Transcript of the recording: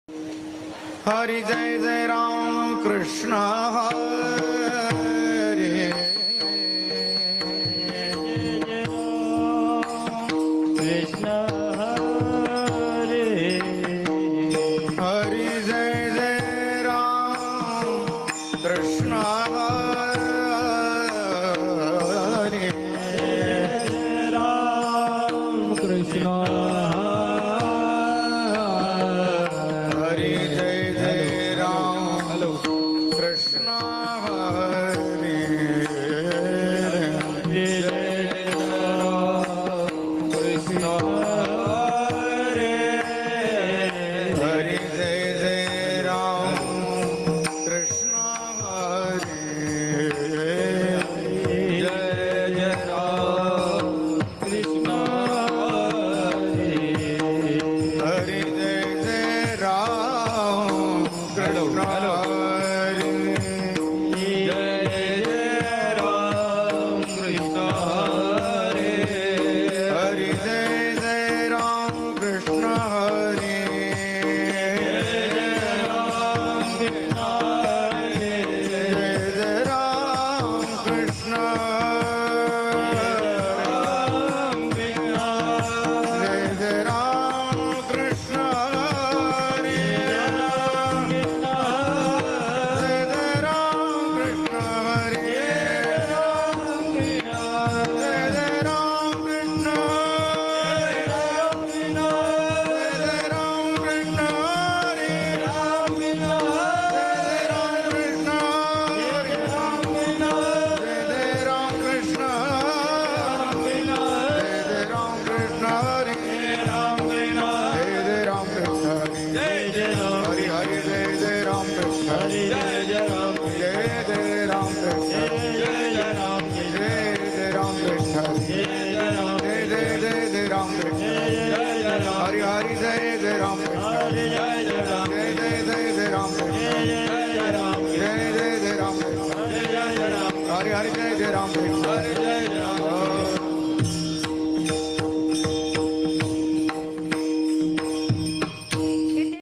Hari Jai Jai Ram Krishna Hare Krishna Hare Hari Jai Jai Ram Krishna Hare Ram Krishna Hari Jai Jai Ram Krishna Hare Krishna Hari Jai Jai Ram Krishna Hare Jai Jai Ram Krishna Hari Jai Jai Ram Krishna Hare Jai Jai Ram Krishna Hari Jai Jai Ram Krishna Hare Jai Jai Ram Krishna Jai Jai Ram Krishna Hare Jai Jai Ram Krishna Hare Jai Jai Ram Krishna Hari Hari Jai Jai Ram Krishna Jai Jai Jai Jai Ram Krishna Jai Jai Jai Ram Krishna Hari Hari Jai Jai Ram Krishna